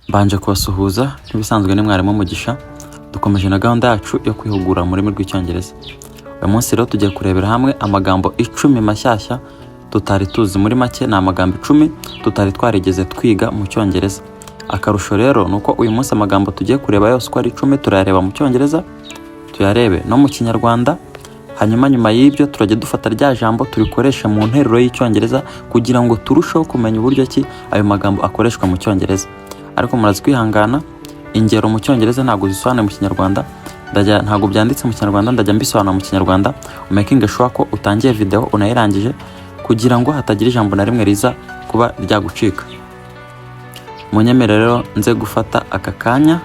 Mbanje kubasuhuza n'ibisanzwe ni mwarimu Mugisha. Dukomeje na gahunda yacu yo kwihugura mu rurimi rw'icyongereza. Uyu munsi rero tugiye kurebera hamwe amagambo 10 mashyashya tutari tuzi. Muri make ni amagambo 10 tutari twarigeze twiga mu cyongereza. Akarusho rero nuko uyu munsi amagambo tugiye kureba yose uko ari 10 turareba mu cyongereza, tuyarebe no mu kinyarwanda. Hanyuma nyuma y'ibyo turajya dufata rya jambo turikoresha mu nteruro y'icyongereza kugira ngo turusheho kumenya uburyo ki ayo magambo akoreshwa mu cyongereza. Ariko murazi kwihangana, ingero mu cyongereza ntabwo zisobanuye mu kinyarwanda, ntabwo byanditse mu kinyarwanda, ndajya mbisobanura mu kinyarwanda. Making sure ko utangiye video unayirangije kugira ngo hatagira ijambo na rimwe riza kuba ryagucika. Munyemere rero nze gufata aka kanya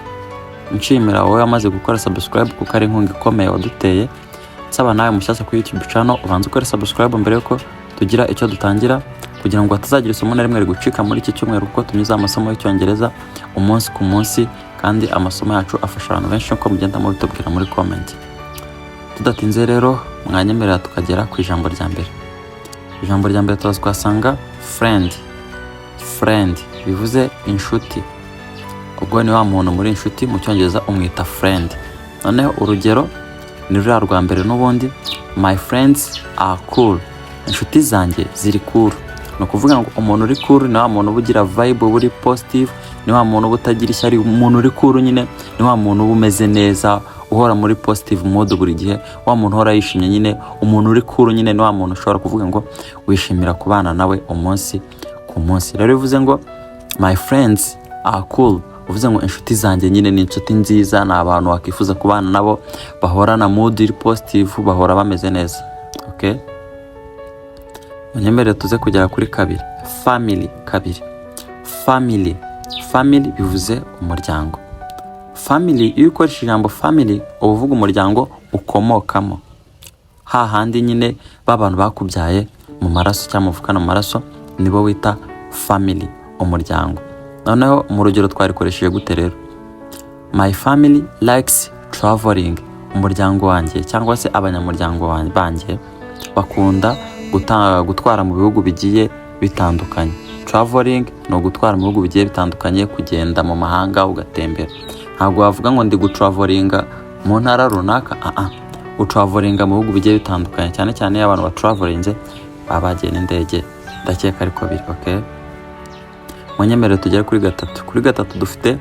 nshimira wowe wamaze gukora subscribe kuko ari inkunga ikomeye waduteye. Saba nawe mushyashya ku YouTube channel ubanze ukore subscribe mbere yuko tugira icyo dutangira, kugira ngo hatazagira isomo na rimwe rigucika muri iki cyumweru, kuko tunyuza amasomo y'icyongereza umunsi ku munsi, kandi amasomo yacu afasha abantu benshi uko mugenda mubitubwira muri comment. Tudatinze rero mwanyemerera tukagera ku ijambo rya mbere. Ijambo rya mbere twasanga friend bivuze inshuti. Ubwo ni wa muntu muri inshuti mu cyongereza umwita friend. Noneho urugero ni ruriya rwa mbere n'ubundi, my friends are cool. Inshuti zanjye ziri cool. No kuvuga ngo umuntu uri cool ni wa muntu ubugira vibe, uri positive, ni wa muntu ubutagira ishyari. Umuntu uri cool nyine ni wa muntu umeze neza, uhora muri positive mode buri gihe, wa muntu uhora yishimye nyine. Umuntu uri cool nyine ni wa muntu ushobora kuvuga ngo wishimira kubana nawe umunsi ku munsi. Rero bivuze ngo my friends are cool, uvuze ngo inshuti zanjye nyine ni inshuti nziza, ni abantu wakifuza kubana nabo, bahorana mood iri positive, bahora bameze neza. Okay, munyemere tuze kugera kuri kabiri. Family bivuze umuryango. Family, iyo ukoresha ijambo family uvuga umuryango ukomokamo, hahandi nyine babantu bakubyaye mu maraso cyangwa muvukana mu maraso, nibo wita family, umuryango. Noneho mu rugero twarikoresheje gute rero? My family likes traveling. Umuryango wanjye cyangwa se abanyamuryango banjye bakunda gutwara mu bihugu bigiye bitandukanye. Traveling no gutwara mu bihugu bigiye bitandukanye, kugenda mu mahanga ugatembera. Ntabwo wavuga ngo ndi gutravelinga mu ntara runaka, utravelinga mu bihugu bigiye bitandukanye, cyane cyane abantu batravelinze babagiye n'indege, ndakeka ariko biri. Okay, munyemere tugere kuri gatatu. Kuri gatatu dufite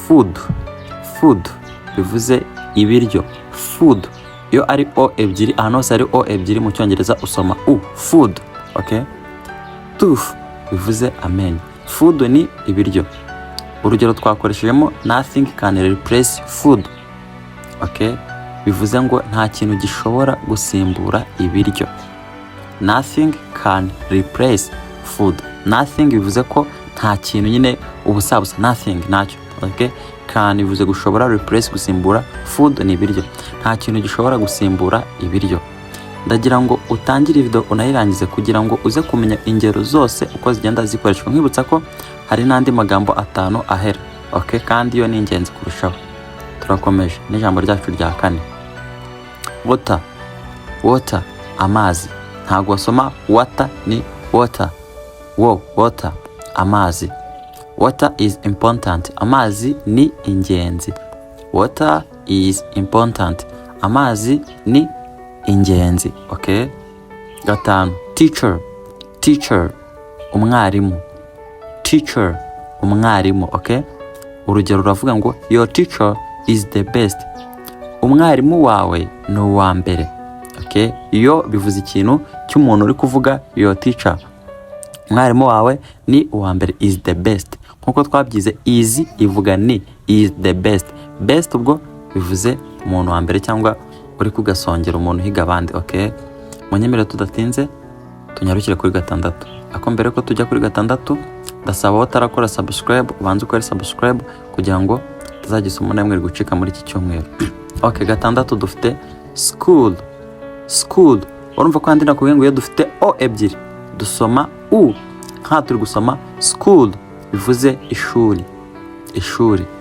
food bivuze ibiryo. Food iyo ari o ebyiri, ahantu hose ari o ebyiri mu cyongereza usoma u, food. Okay, tooth bivuze amenyo. Food ni ibiryo. Urugero twakoreshejemo nothing can replace food. Okay, bivuze ngo nta kintu gishobora gusimbura ibiryo. Nothing can replace food. Nothing bivuze ko nta kintu nyine ubusabusa, nothing ntacyo. Okay, can bivuze gushobora, replace gusimbura, food ni ibiryo. Nta kintu gishobora gusimbura ibiryo. Ndagira ngo utangire video unayirangize kugira ngo uze kumenya ingero zose uko zigenda zikoreshwa. Nkibutsa ko hari n'andi magambo 5 ahera. Okay, kandi yo ni ingenzi kurushaho. Turakomeje n'ijambo ryacu rya kane. Water, amazi. Ntabwo wasoma water, ni water. Water, amazi. Water is important. Amazi ni ingenzi. Water is important. Amazi ni ingenzi. Okay, gatanu. Teacher, umwarimu. Umwarimu. Okay, urugero uravuga ngo your teacher is the best. Umwarimu wawe ni uwa mbere. Okay, iyo bivuze ikintu cy'umuntu uri kuvuga your teacher, umwarimu wawe ni uwa mbere, is the best. Nkuko twabyize is ivuga ni, is the best. Best ubwo bivuze umuntu wa mbere cyangwa uri kugasongera, umuntu higa abandi. Okay, munyemere tudatinze tunyarukire kuri gatandatu. Ako mbere ko tujya kuri gatandatu, ndasaba wowe utarakora subscribe ubanze ukore subscribe kugira ngo tuzajya isomo na rimwe rigucika muri iki cyumweru. Okay, gatandatu dufite school. Urumva ko handi nakubwiye ngo iyo dufite o ebyiri dusoma u, nka turi gusoma school bivuze ishuri.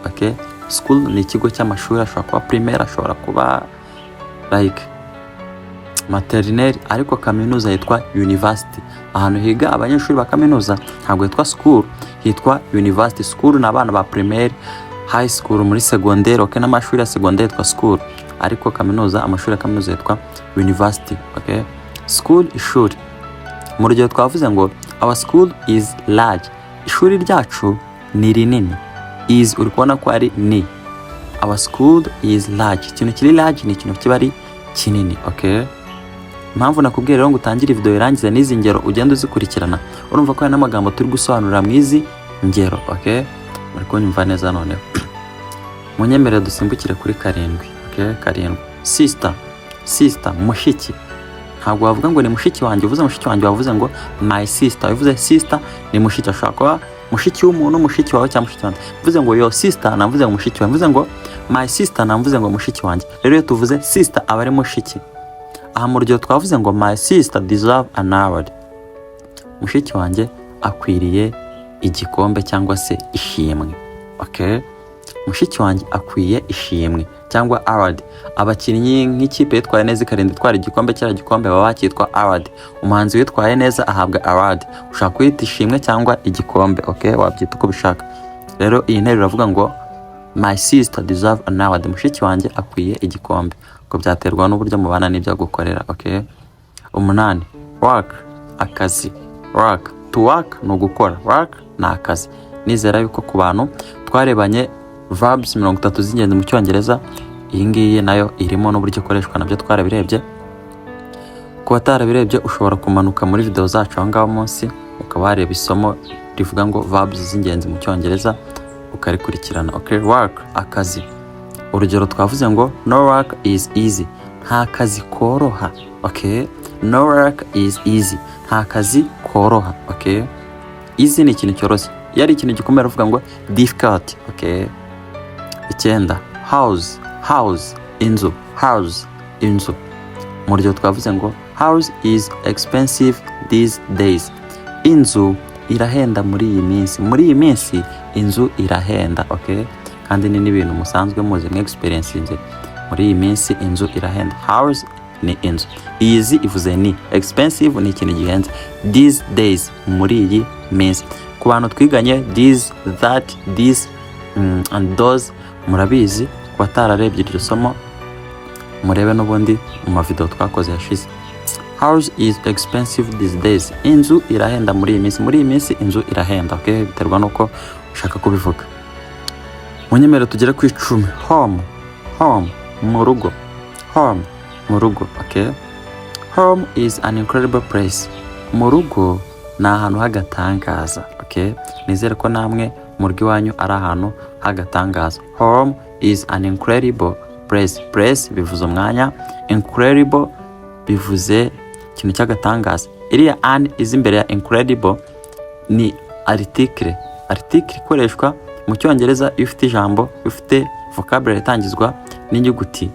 Okay, school ni ikigo cy'amashuri, ashobora kuba primaire, ashobora kuba like maternelle, ariko kaminuza yitwa university. Ahantu higa abanyeshuri ba kaminuza ntabwo yitwa school, hitwa university. School ni abana ba primaire, high school muri secondaire, okay, n'amashuri ya secondaire yitwa school, ariko kaminuza, amashuri ya kaminuza yitwa university, okay. School, ishuri. Mu rugero twavuze ngo our school is large, ishuri ryacu ni rinini. Is uri kubona ko ari ni. Our school is large, ikintu kiri large ni ikintu kiba ari kinini, okay. Impamvu nakubwiye rero ngo utangire video irangiza n'izi ngero ugenda uzikurikirana, urumva ko hari n'amagambo turi gusobanurira mu izi ngero, okay. Muri kunyumva neza none. Munyemerere dusimbukire kuri karindwi, okay. Karindwi, sister. Sister, mushiki. Ntabwo wavuga ngo ni mushiki wanjye, uvuze mushiki wanjye wavuze ngo my sister. Uvuze sister ni mushiki, ashaka kuba mushiki w'umuntu, mushiki wawe cyangwa mushiki wanjye. Uvuze ngo your sister, navuze ngo mushiki wanjye. Uvuze ngo my sister, navuze ngo mushiki wanjye. Rero iyo tuvuze sister aba ari mushiki. Aha mu rugero twavuze ngo my sister deserve an award, mushiki wanjye akwiriye igikombe cyangwa se ishimwe, okay. Mushiki wanjye akwiye ishimwe cyangwa award. Abakinnyi nk'ikipe yitwaye neza ikarinda itwara igikombe, cyangwa igikombe baba bakitwa award. Umuhanzi witwaye neza ahabwa award. Ushaka kwita ishimwe cyangwa igikombe, okay, wabyita uko bishaka. Rero iyi nteruro iravuga ngo my sister deserve an award, mushiki wanjye akwiye igikombe. Ko byaterwa n'uburyo mubana n'ibyo gukorera, okay. Umunani, work, akazi. Work, to work no gukora, work na akazi. Nizera yuko ku bantu twarebanye verbs 30 z'ingenzi mu cyongereza, iyi ngiyi nayo irimo n'uburyo ikoreshwa nabyo twarabirebye. Ku batarabirebye ushobora kumanuka muri video zacu aho ngaho munsi ukaba wareba isomo rivuga ngo verbs z'ingenzi mu cyongereza ukarikurikirana, okay. Work, akazi. Urugero twavuze ngo no work is easy, nta kazi koroha, okay. No work is easy, nta kazi koroha, okay. Easy ni ikintu cyoroshye, yari ikintu gikomeye uvuga ngo difficult, okay. Icyenda, house. House, inzu. House, inzu. Mu rugero twavuze ngo house is expensive these days, inzu irahenda muri iyi minsi. Muri iyi minsi inzu irahenda, okay. Kandi ni n'ibintu musanzwe muzi mu experience inze. Muri iyi minsi inzu irahenda. House ni inzu. Easy ivuze ni, expensive ni ikintu gihenze. These days, muri iyi minsi. Ku bantu twiganye these, that, this and those, murabizi. Ku batararebye iryo somo murebe n'ubundi mu mavideo twakoze yashize. House is expensive these days, inzu irahenda muri iyi minsi. Muri iyi minsi inzu irahenda, okay. Biterwa nuko ushaka kubivuga. Munyemere tugere ku 10. Home. Home, mu rugo. Home, mu rugo, okay. Home is an incredible place, mu rugo ni ahantu hagatangaza, okay. Nizere ko namwe mu rugo iwanyu ari ahantu hagatangaza. Home is an incredible place. Place bivuze umwanya, incredible bivuze ikintu cy'agatangaza. Iriya an izi imbere ya incredible ni article. Article ikoreshwa mu cyongereza iyo ufite ijambo, ufite vocabulary itangizwa n'inyuguti.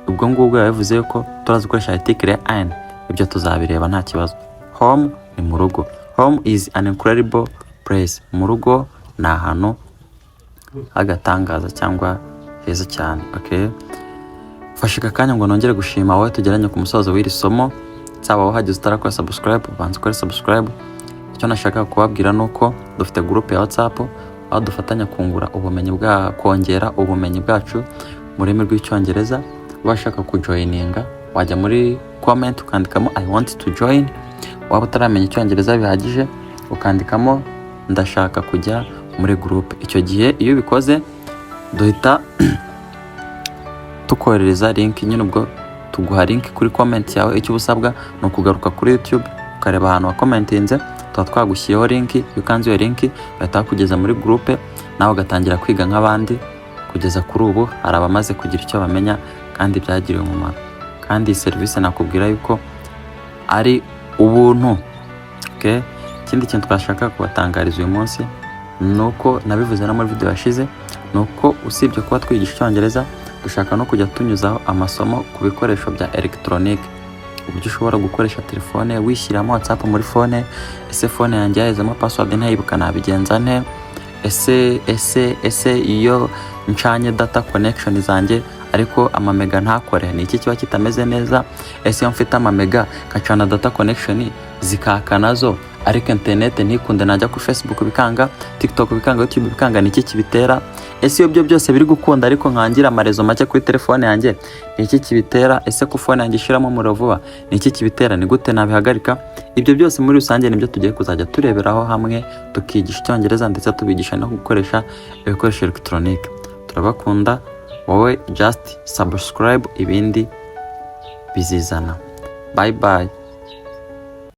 Ubwo ngubwo yavuze ko turazi gukoresha article ya an, ibyo tuzabireba nta kibazo. Home ni mu rugo. Home is an incredible place, mu rugo ni ahantu hagatangaza cyangwa heza cyane, okay. Fashe akanya ngo nongere gushima wowe tugeranye ku musozo w'iri somo. Saba wahageze utarakora subscribe, banza ukore subscribe. Icyo nashaka kubabwira nuko dufite group ya WhatsApp aho dufatanya kongera ubumenyi bwacu mu rurimi rw'icyongereza. Bashaka kujoininga wajya muri comment ukandikamo I want to join. Waba utaramenya icyongereza bihagije ukandikamo ndashaka kujya muri group. Icyo gihe iyo bikoze duhita tukohereza link, nyine ubwo tuguha link kuri comment yawe. Icyo usabwa no kugaruka kuri YouTube ukareba ahantu wa commentinze, tuba twagushyiriyeho link. Iyo ukanze iyo link bahita kugeza muri group, nawe ugatangira kwiga nk'abandi. Kugeza kuri ubu hari abamaze kugira icyo bamenya kandi byagiriye umumaro. Kandi service nakubwira yuko ari ubuntu, okay. Ikindi kintu twashaka kubatangariza uyu munsi nuko nabivuze no muri video yashize, nuko usibye kuba twigisha icyongereza dushaka no kujya tunyuzaho amasomo ku bikoresho bya electronic. Uburyo ushobora gukoresha telefone wishyiramo WhatsApp muri phone. Ese phone yanjye yahezemo password ntayibuka nabigenza nte? Ese iyo ncanye data connection zanjye ariko amamega ntakore, ni iki kiba kitameze neza? Ese iyo mfite amamega nkacana data connection zikaka nazo ariko internet ntikunde, najya ku Facebook bikanga, TikTok bikanga, YouTube bikanga, ni iki kibitera? Ese iyo byo byose biri gukunda ariko nkangira amarezo make kuri telefone yanjye, ni iki kibitera? Ese ku phone yanjye ishiramo umuriro vuba, ni iki kibitera? Ni gute nabihagarika? Ibyo byose muri rusange nibyo tugiye kuzajya tureberaho hamwe, tukigisha icyongereza ndetse tubigisha no gukoresha ibikoresho electronique. Turabakunda, wowe just subscribe, ibindi bizizana. Bye bye.